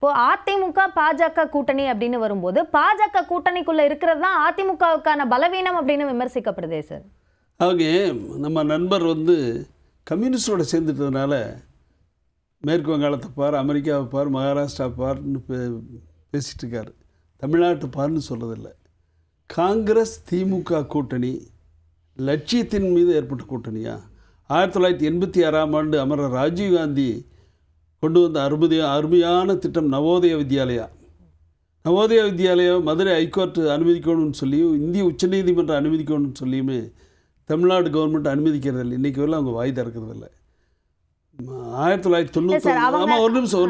இப்போ அதிமுக பாஜக கூட்டணி அப்படின்னு வரும்போது பாஜக கூட்டணிக்குள்ள இருக்கிறது தான் அதிமுகவுக்கான பலவீனம் அப்படின்னு விமர்சிக்கப்படுதே சார். அவங்க நம்ம நண்பர் வந்து கம்யூனிஸ்டோட சேர்ந்துட்டதுனால மேற்கு வங்காளத்தை பார், அமெரிக்காவை பார், மகாராஷ்டிரா பார்னு பேசிகிட்டு இருக்காரு. தமிழ்நாட்டு பார்னு சொல்கிறதில்ல. காங்கிரஸ் திமுக கூட்டணி லட்சியத்தின் மீது ஏற்பட்ட கூட்டணியா? 1986ஆம் ஆண்டு அமரர் ராஜீவ்காந்தி கொண்டு வந்த அருமையான திட்டம் நவோதய வித்யாலயா. நவோதய வித்யாலயா மதுரை ஹைகோர்ட் அனுமதிக்கணும்னு சொல்லியும் இந்திய உச்சநீதிமன்றம் அனுமதிக்கணும்னு சொல்லியுமே தமிழ்நாடு கவர்மெண்ட் அனுமதிக்கிறது இல்லை. இன்றைக்கி வரல அவங்க வாய் திறக்கிறது இல்லை. 1990 ஆமாம், ஒரு நிமிஷம்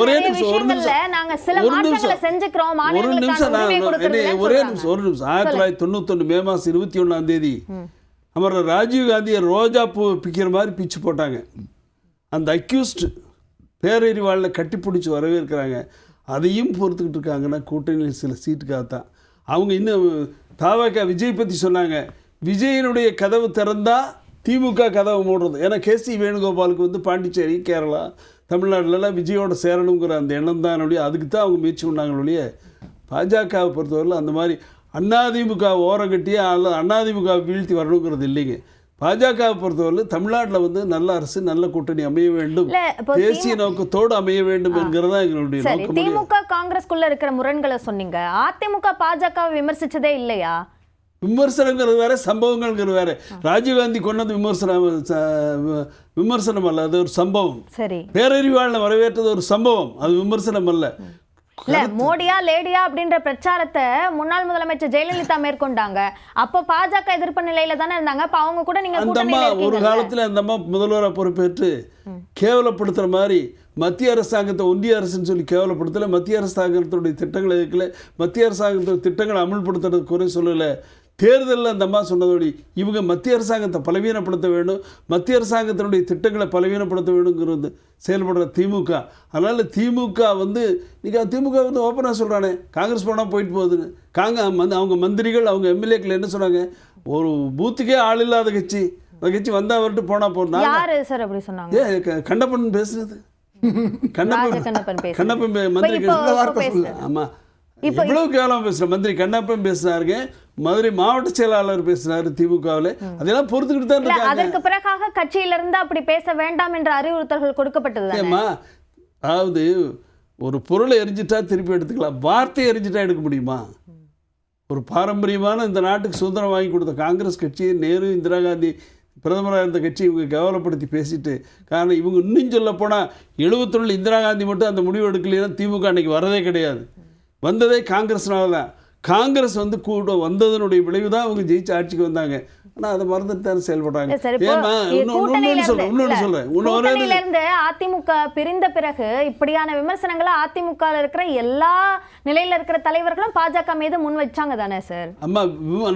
ஒரே நிமிஷம் 1991 மே மாதம் 21ஆம் தேதி அமரர் ராஜீவ்காந்தியை ரோஜா பூ பிக்கிற மாதிரி பிச்சு போட்டாங்க. அந்த அக்யூஸ்ட் பேரறிவாளில் கட்டி பிடிச்சி வரவேற்கிறாங்க. அதையும் பொறுத்துக்கிட்டு இருக்காங்கன்னா கூட்டணியில் சில சீட்டுக்காகத்தான். அவங்க இன்னும் தாவக விஜய் பற்றி சொன்னாங்க. விஜயனுடைய கதவு திறந்தால் திமுக கதவை மூடுறது. ஏன்னா கேசி வேணுகோபாலுக்கு வந்து பாண்டிச்சேரி, கேரளா, தமிழ்நாட்டிலலாம் விஜயோட சேரணுங்கிற அந்த எண்ணம் தான். அதுக்கு தான் அவங்க முயற்சி பண்ணாங்களுடைய. பாஜகவை பொறுத்தவரையில் அந்த மாதிரி அதிமுக ஓரங்கட்டியே அதிமுக வீழ்த்தி வரணுங்கிறது இல்லைங்க. பாஜகவை பொறுத்தவரையில் தமிழ்நாட்டில் வந்து நல்ல அரசு, நல்ல கூட்டணி அமைய வேண்டும், தேசிய நோக்கத்தோடு அமைய வேண்டும் என்கிறதா எங்களுடைய நோக்கம். திமுக காங்கிரஸ்குள்ள இருக்கிற முரண்களை சொன்னீங்க. அதிமுக பாஜகவை விமர்சிச்சதே இல்லையா? விமர்சனங்கிறது வேற, சம்பவங்கள்ங்கிறது வேற. ராஜீவ்காந்தி கொண்டது விமர்சனம் அல்ல, அது ஒரு சம்பவம். சரி, பேரறிவாளனை வரவேற்றது ஒரு சம்பவம், அது விமர்சனம் அல்ல. மோடியா லேடியா அப்படின்ற பிரச்சாரத்தை முன்னாள் முதலமைச்சர் ஜெயலலிதா மேற்கொண்டாங்க. அப்போ பாஜக எதிர்ப்பு நிலையில தானே இருந்தாங்க. அப்ப அவங்க கூட நீங்க அந்த அம்மா ஒரு காலத்துல அந்த அம்மா முதல்வராக பொறுப்பேற்று கேவலப்படுத்துற மாதிரி மத்திய அரசாங்கத்தை ஒன்றிய அரசுன்னு சொல்லி கேவலப்படுத்தலை. மத்திய அரசாங்கத்துடைய திட்டங்களை இருக்கல, மத்திய அரசாங்கத்துடைய திட்டங்களை அமல்படுத்துறது குறை சொல்லலை. தேர்தலில் அந்த அம்மா சொன்னதோடி இவங்க மத்திய அரசாங்கத்தை பலவீனப்படுத்த வேண்டும், மத்திய அரசாங்கத்தினுடைய திட்டங்களை பலவீனப்படுத்த வேண்டுங்கிறது செயல்படுற திமுக. அதனால் திமுக வந்து இன்றைக்கி திமுக வந்து ஓப்பனாக சொல்கிறானே காங்கிரஸ் போனால் போயிட்டு போகுதுன்னு. அவங்க மந்திரிகள், அவங்க எம்எல்ஏக்கள் என்ன சொன்னாங்க? ஒரு பூத்துக்கே ஆள் இல்லாத கட்சி, அந்த கட்சி வந்தால் வரட்டு போனால் போனா. யாரு சார் அப்படி சொன்னாங்க? கண்ணப்பன் பேசுறது. கண்ணப்பன் மந்திரி. ஆமாம், எவ்வளவு கேவலம் பேசுகிற மந்திரி கண்ணப்பன் பேசினாருங்க. மதுரை மாவட்ட செயலாளர் பேசினார் திமுகவில். அதெல்லாம் பொறுத்துக்கிட்டு தான் இருக்காங்க. அதற்கு பிறகாக கட்சியிலிருந்து அப்படி பேச வேண்டாம் என்ற அறிவுறுத்தல்கள் கொடுக்கப்பட்டது. ஏமா, அதாவது ஒரு பொருளை எரிஞ்சிட்டா திருப்பி எடுத்துக்கலாம், வார்த்தையை எரிஞ்சிட்டா எடுக்க முடியுமா? ஒரு பாரம்பரியமான இந்த நாட்டுக்கு சுதந்திரம் வாங்கி கொடுத்த காங்கிரஸ் கட்சியை நேரு, இந்திரா காந்தி பிரதமராக இருந்த கட்சி இவங்க கேவலப்படுத்தி பேசிட்டு, காரணம் இவங்க இன்னும் சொல்ல போனால் 71 இந்திரா காந்தி மட்டும் அந்த முடிவு எடுக்கலைன்னா திமுக அன்றைக்கி வரதே கிடையாது. வந்ததே காங்கிரஸ்னால தான். காங்கிரஸ் வந்து கூட வந்ததனுடைய விளைவு தான் அவங்க ஜெயிச்சு ஆட்சிக்கு வந்தாங்க. ஆனால் அதை மறந்துட்டு தான் செயல்படுறாங்க. அதிமுக பிரிந்த பிறகு இப்படியான விமர்சனங்களை அதிமுக இருக்கிற எல்லா நிலையில இருக்கிற தலைவர்களும் பாஜக மீது முன் வச்சாங்க தானே சார்? அம்மா,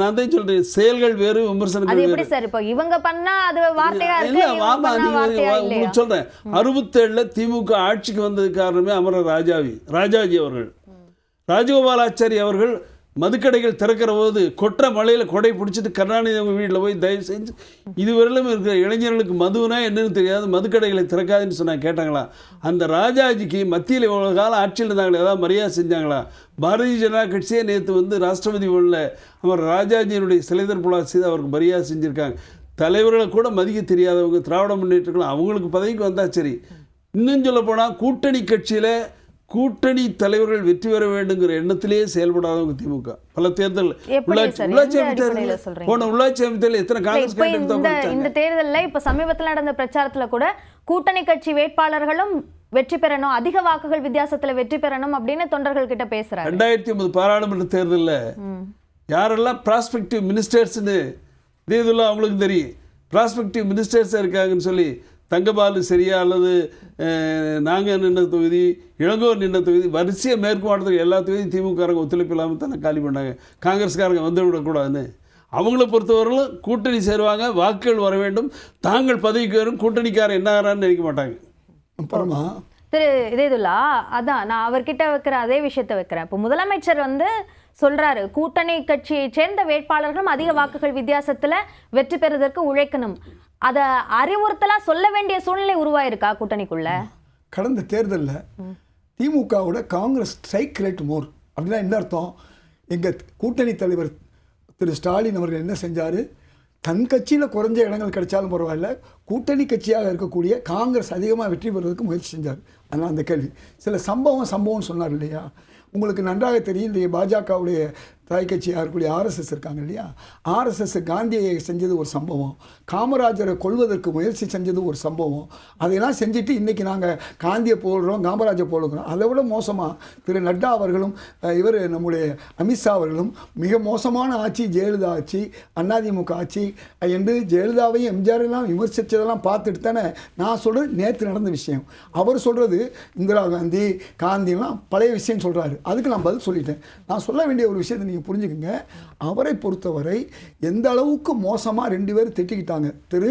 நான் தான் சொல்றேன், செயல்கள் வேறு, விமர்சனங்கள் எப்படி சார்? இப்போ இவங்க பண்ணா அது வார்த்தையா இருக்கு. சொல்றேன், 67 திமுக ஆட்சிக்கு வந்தது காரணமே அமரர் ராஜாஜி அவர்கள். ராஜகோபாலாச்சாரி அவர்கள் மதுக்கடைகள் திறக்கிற போது கொற்ற மலையில் கொடை பிடிச்சிட்டு கருணாநிதி அவங்க வீட்டில் போய் தயவு செஞ்சு இதுவரையிலும் இருக்கிற இளைஞர்களுக்கு மதுனா என்னன்னு தெரியாது, மதுக்கடைகளை திறக்காதுன்னு சொன்னாங்க. கேட்டாங்களா? அந்த ராஜாஜிக்கு மத்தியில் இவ்வளோ காலம் ஆட்சியில் இருந்தாங்களே, ஏதாவது மரியாதை செஞ்சாங்களா? பாரதிய ஜனதா கட்சியே நேற்று வந்து ராஷ்டிரபதி பவனில் அவர் ராஜாஜியினுடைய சிலைதர் புலா செய்து அவருக்கு மரியாதை செஞ்சுருக்காங்க. தலைவர்களை கூட மதிக்க தெரியாதவங்க, திராவிட முன்னேற்றங்களும் அவங்களுக்கு பதவிக்கு வந்தால் சரி. இன்னும் சொல்ல போனால் கூட்டணி கட்சியில் கூட்டணி தலைவர்கள் வெற்றி பெற வேண்டுங்கிற எண்ணத்திலேயே செயல்படாதவங்க திமுக. பல தேர்தல் உள்ளாட்சி அமைத்தல் எத்தனை காங்கிரஸ் இந்த தேர்தலில் இப்ப சமீபத்தில் நடந்த பிரச்சாரத்துல கூட கூட்டணி கட்சி வேட்பாளர்களும் வெற்றி பெறணும், அதிக வாக்குகள் வித்தியாசத்துல வெற்றி பெறணும் அப்படின்னு தொண்டர்கள் கிட்ட பேசுறாங்க. 2009 பாராளுமன்ற தேர்தலில் யாரெல்லாம் ப்ராஸ்பெக்டிவ் மினிஸ்டர்ஸ்னு இதெல்லாம் அவங்களுக்கு தெரியும். ப்ராஸ்பெக்டிவ் மினிஸ்டர்ஸாக இருக்காங்கன்னு சொல்லி தங்கபாலு சரியா அல்லது நாங்கள் நின்ற தொகுதி, இளங்கோர் நின்ற தொகுதி, வரிசையாக மேற்கு மாவட்டத்துக்கு எல்லா தொகுதியும் திமுககாரங்க ஒத்துழைப்பு இல்லாமல் தானே காலி பண்ணாங்க. காங்கிரஸ்காரங்க வந்து விடக்கூடாதுன்னு. அவங்கள பொறுத்தவரையிலும் கூட்டணி சேருவாங்க, வாக்குகள் வர வேண்டும், தாங்கள் பதவிக்கு வரும், கூட்டணிக்காரன் என்ன ஆறான்னு நினைக்க மாட்டாங்க. அப்புறமா திரு இதேதுல்லா, அதான் நான் அவர்கிட்ட வைக்கிற அதே விஷயத்தை வைக்கிறேன். இப்போ முதலமைச்சர் வந்து சொல்றாரு, கூட்டணி கட்சியை சேர்ந்த வேட்பாளர்களும் அதிக வாக்குகள் வித்தியாசத்துல வெற்றி பெறுவதற்கு உழைக்கணும். அத அறிவுறுத்தலா சொல்ல வேண்டிய சூழ்நிலை உருவாயிருக்கா கூட்டணிக்குள்ள? கடந்த தேர்தலில் திமுகவோட காங்கிரஸ் ஸ்ட்ரைக் ரேட் மோர் அப்படின்னா என்ன அர்த்தம்? எங்கள் கூட்டணி தலைவர் திரு ஸ்டாலின் அவர்கள் என்ன செஞ்சார்? தன் கட்சியில் குறைஞ்ச இடங்கள் கிடைச்சாலும் பரவாயில்ல, கூட்டணி கட்சியாக இருக்கக்கூடிய காங்கிரஸ் அதிகமாக வெற்றி பெறுவதற்கு முயற்சி செஞ்சார். அதனால் அந்த கேள்வி. சில சம்பவம் சொன்னார் இல்லையா? உங்களுக்கு நன்றாக தெரியும், இந்த பாஜகவுடைய தாய் கட்சியாக இருக்கக்கூடிய ஆர்எஸ்எஸ் இருக்காங்க இல்லையா? ஆர்எஸ்எஸ் காந்தியை செஞ்சது ஒரு சம்பவம், காமராஜரை கொல்வதற்கு முயற்சி செஞ்சது ஒரு சம்பவம். அதையெல்லாம் செஞ்சுட்டு இன்றைக்கி நாங்கள் காந்தியை போடுறோம், காமராஜரை போடுறோம். அதை விட மோசமாக திரு நட்டா அவர்களும் இவர் நம்முடைய அமித்ஷா அவர்களும் மிக மோசமான ஆட்சி ஜெயலலிதா ஆட்சி, அதிமுக ஆட்சி என்று ஜெயலலிதாவையும் எம்ஜிஆரெல்லாம் விமர்சித்ததெல்லாம் பார்த்துட்டு தானே நான் சொல்கிறது நேற்று நடந்த விஷயம். அவர் சொல்கிறது இந்திரா காந்தி காந்திலாம் பழைய விஷயம் சொல்கிறாரு. அதுக்கு நான் பதில் சொல்லிட்டேன். நான் சொல்ல வேண்டிய ஒரு விஷயத்தை நீங்கள் புரிஞ்சுக்கங்க. அவரை பொறுத்தவரை எந்த அளவுக்கு மோசமாக 2 பேரும் திட்டிக்கிட்டாங்க. திரு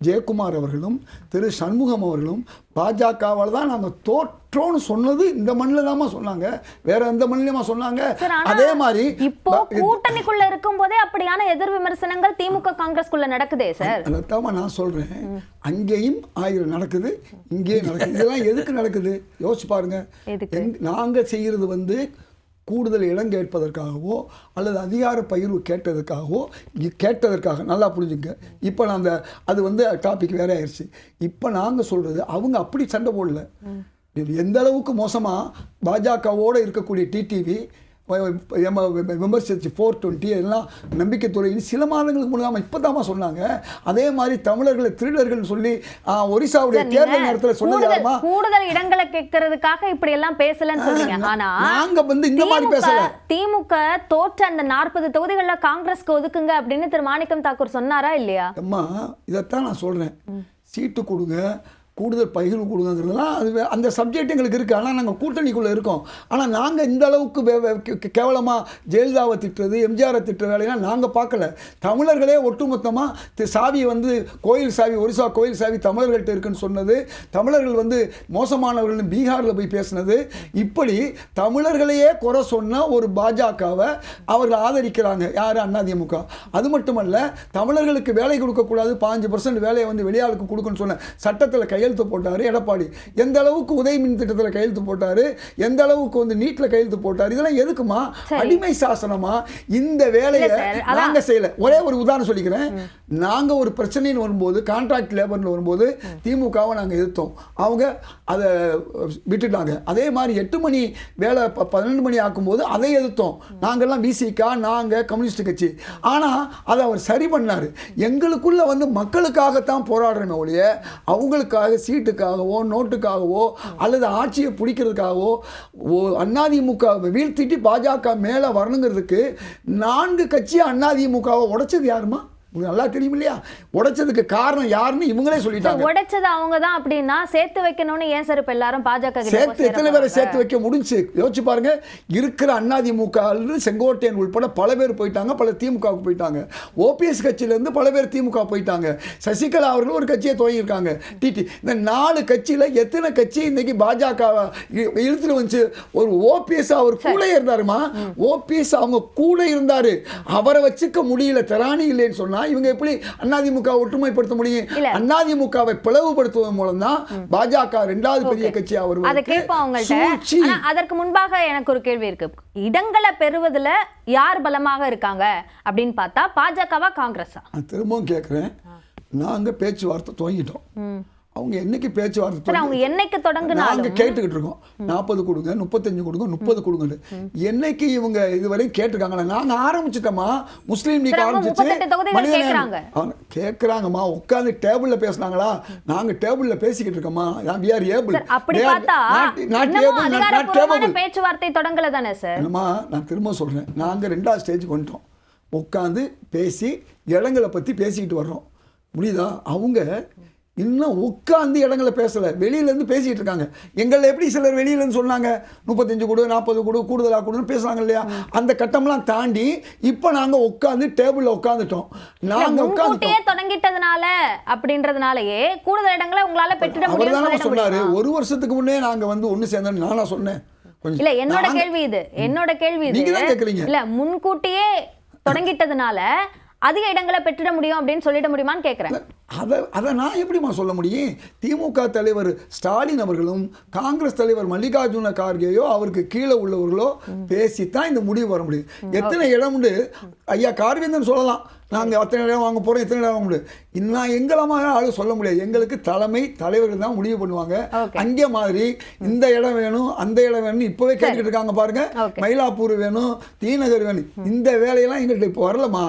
ஜெயக்குமார் அவர்களும் திரு சண்முகம் அவர்களும் பாஜகவால் தான் நாங்கள் தோற்றோன்னு சொன்னது இந்த மண்ணில் தாமா சொன்னாங்க, வேற எந்த மண்ணிலுமா சொன்னாங்க? அதே மாதிரி இப்போ கூட்டணிக்குள்ள இருக்கும் போதே அப்படியான எதிர் விமர்சனங்கள் திமுக காங்கிரஸ்குள்ள நடக்குதே சார். அதான் நான் சொல்றேன், அங்கேயும் 1000 நடக்குது, இங்கேயும் நடக்குது. இதெல்லாம் எதுக்கு நடக்குது யோசிச்சு பாருங்க. நாங்கள் செய்யறது வந்து கூடுதல் இடம் கேட்பதற்காகவோ அல்லது அதிகார பகிர்வு கேட்டதற்காக நல்லா புரிஞ்சுங்க. இப்போ நான் அது வந்து டாபிக் வேற ஆயிடுச்சு. இப்போ நாங்கள் சொல்கிறது அவங்க அப்படி சண்டை போடல. எந்த அளவுக்கு மோசமாக பாஜகவோடு இருக்கக்கூடிய டிடிவி விமர்சிச்சு 420 எல்லாம் நம்பிக்கை துறையில் சில மாதங்களுக்கு முன்னாடி இப்போ தாமா சொன்னாங்க. அதே மாதிரி தமிழர்களை திருடர்கள் சொல்லி ஒரிசாவுடைய தேர்தல் நேரத்தில் சொன்னது கூடுதல் இடங்களை கேட்கறதுக்காக இப்படி எல்லாம் பேசலன்னு சொல்றீங்க. ஆனா நாங்க வந்து இந்த மாதிரி பேசல. திமுக தோற்ற அந்த 40 தொகுதிகள்ல காங்கிரஸ்க்கு ஒதுக்குங்க அப்படின்னு திரு மாணிக்கம் தாக்கூர் சொன்னாரா இல்லையா? அம்மா இதைத்தான் நான் சொல்றேன். சீட்டு கொடுங்க, கூடுதல் பகிர்வு கொடுங்கிறதுலாம் அது அந்த சப்ஜெக்ட் எங்களுக்கு இருக்குது. ஆனால் நாங்கள் கூட்டணிக்குள்ளே இருக்கோம். ஆனால் நாங்கள் இந்த அளவுக்கு கேவலமாக ஜெயலலிதாவை திட்டுறது, எம்ஜிஆரை திட்டுற வேலையெல்லாம் நாங்கள் பார்க்கல. தமிழர்களே ஒட்டுமொத்தமாக சாவி வந்து கோயில் சாவி, ஒரிசா கோயில் சாவி தமிழர்கள்ட்ட இருக்குன்னு சொன்னது, தமிழர்கள் வந்து மோசமானவர்கள்னு பீகாரில் போய் பேசினது, இப்படி தமிழர்களையே குறை சொன்ன ஒரு பாஜகவை அவர்கள் ஆதரிக்கிறாங்க. யார்? அதிமுக. அது மட்டுமல்ல, தமிழர்களுக்கு வேலை கொடுக்கக்கூடாது, 5% வேலையை வந்து வெளியாளுக்கு கொடுக்குன்னு சொன்ன சட்டத்தில் கையெழுத்து போட்டாரு எடப்பாடி. எந்த அளவுக்கு உதய மின் திட்டத்தில் கையெழுத்து போட்டாரு, எந்த அளவுக்கு வந்து நீட்ல கையெழுத்து போட்டாரு. இதெல்லாம் எதுக்குமா? அடிமை சாசனமா? இந்த வேலையை நாங்க செய்யல. ஒரே ஒரு உதாரணம் சொல்லிக்கிறேன். நாங்க ஒரு பிரச்சனைன்னு வரும்போது, கான்ட்ராக்ட் லேபர்ல வரும்போது திமுகவை நாங்க எதிர்த்தோம். அவங்க அதை விட்டுட்டாங்க. அதே மாதிரி 8 மணி வேலை 12 மணி ஆக்கும்போது அதை எதிர்த்தோம். நாங்கெல்லாம் பிசிகா, நாங்க கம்யூனிஸ்ட் கட்சி. ஆனா அதை அவர் சரி பண்ணாரு. எங்களுக்குள்ள வந்து மக்களுக்காகத்தான் போராடுறோமே ஒழிய அவங்களுக்காக சீட்டுக்காகவோ நோட்டுக்காகவோ அல்லது ஆட்சியை பிடிக்கிறதுக்காகவோ அதிமுக வீழ்த்திட்டு பாஜக மேலே வரணுங்கிறதுக்கு 4 கட்சி அதிமுகவை உடைச்சது யாருமா? நல்லா தெரியும் இல்லையா? உடைச்சதுக்கு காரணம் யாருன்னு இவங்களே சொல்லிட்டாங்க. உடைச்சது அவங்க தான் அப்படின்னா சேர்த்து வைக்கணும்னு ஏன் சார் இப்ப எல்லாரும் பாஜக சேர்த்து எத்தனை பேரை சேர்த்து வைக்க முடிஞ்சு யோசிச்சு பாருங்க. இருக்கிற அதிமுக செங்கோட்டையன் உள்பட பல பேர் போயிட்டாங்க, பல திமுகவுக்கு போயிட்டாங்க. ஓபிஎஸ் கட்சியிலேருந்து பல பேர் திமுக போயிட்டாங்க. சசிகலா அவர்கள் ஒரு கட்சியை துவங்கியிருக்காங்க. டிடி இந்த 4 கட்சியில் எத்தனை கட்சி இன்னைக்கு பாஜக இழுத்துட்டு வந்துச்சு? ஒரு ஓபிஎஸ் அவர் கூட இருந்தாருமா? ஓபிஎஸ் அவங்க கூட இருந்தாரு. அவரை வச்சுக்க முடியல, திராணி இல்லைன்னு சொன்னா இவங்க எப்படி அதிமுக ஒற்றுமைப்படுத்த முடியும்? அதிமுகவை பிளவுபடுத்துவதன் மூலம் தான் பாஜக 2வது பெரிய கட்சி. அதற்கு முன்பாக எனக்கு ஒரு கேள்வி இருக்கு. இடங்களை பெறுவதில் யார் பலமாக இருக்காங்க அப்படின்னு பார்த்தா பாஜகவா காங்கிரஸா? திரும்பவும் கேட்கிறேன். நாங்க பேச்சுவார்த்தை துவங்கிட்டோம். அவங்க என்னைக்கு பேச்சுவார்த்தை அவங்க என்னைக்கு தொடங்குனாலும் நாங்க கேட்டுக்கிட்டு இருக்கோம். 40 கொடுங்க, 35 கொடுங்க, 30 கொடுங்க. என்னைக்கு இவங்க இதுவரை கேட்டிருக்காங்களா? நாங்க ஆரம்பிச்சிட்டோமா? முஸ்லீம் லீக் ஆரம்பிச்சு கேட்கறாங்கம்மா. உட்காந்து டேபிள்ல பேசுனாங்களா? நாங்க டேபிள்ல பேசிக்கிட்டு இருக்கோமா? பேச்சுவார்த்தை தொடங்கல தானே சார்? என்னமா நான் திரும்ப சொல்றேன். நாங்க 2வது ஸ்டேஜுக்கு வந்துட்டோம். உட்காந்து பேசி இடங்களை பத்தி பேசிக்கிட்டு வர்றோம். முடியுதா? அவங்க இன்னும் உட்காந்து இடங்களை பேசலை, வெளியிலேருந்து பேசிகிட்டு இருக்காங்க. எங்களை எப்படி சிலர் வெளியிலேருந்து சொன்னாங்க 35 கொடு 40 கொடு கூடுதலாக கொடுன்னு பேசுகிறாங்க இல்லையா? அந்த கட்டம்லாம் தாண்டி இப்போ நாங்கள் உட்காந்து டேபிளில் உட்காந்துட்டோம். நாங்கள் உட்காந்து தொடங்கிட்டதுனால அப்படின்றதுனாலயே கூடுதல் இடங்களை உங்களால் பெற்றுட முடியும். அவர் தானே சொன்னார். 1 வருஷத்துக்கு முன்னே நாங்கள் வந்து ஒன்று சேர்ந்தோம். நானா சொன்னேன்? இல்ல, என்னோட கேள்வி இது. நீங்க தான் கேக்குறீங்க. இல்ல, முன்கூட்டியே தொடங்கிட்டதுனால அதிக இடங்களை பெற்றிட முடியும் அப்படின்னு சொல்லிட முடியுமான்னு கேட்குறேன். அதை நான் எப்படிமா சொல்ல முடியும்? திமுக தலைவர் ஸ்டாலின் அவர்களும் காங்கிரஸ் தலைவர் மல்லிகார்ஜுன கார்கேயோ அவருக்கு கீழே உள்ளவர்களோ பேசித்தான் இந்த முடிவு வர முடியும். எத்தனை இடம் உண்டு ஐயா கார்வேந்தன் சொல்லலாம், நாங்கள் அத்தனை இடம் வாங்க போகிறோம், எத்தனை இடம் வாங்க முடியும். இன்னும் எங்களமா ஆளு சொல்ல முடியாது. எங்களுக்கு தலைவர்கள் தான் முடிவு பண்ணுவாங்க. அங்கே மாதிரி இந்த இடம் வேணும் அந்த இடம் வேணும் இப்போவே கேட்டுக்கிட்டு இருக்காங்க பாருங்க. மயிலாப்பூர் வேணும், தீநகர் வேணும், இந்த வேலையெல்லாம் எங்கள்கிட்ட இப்போ வரலமா.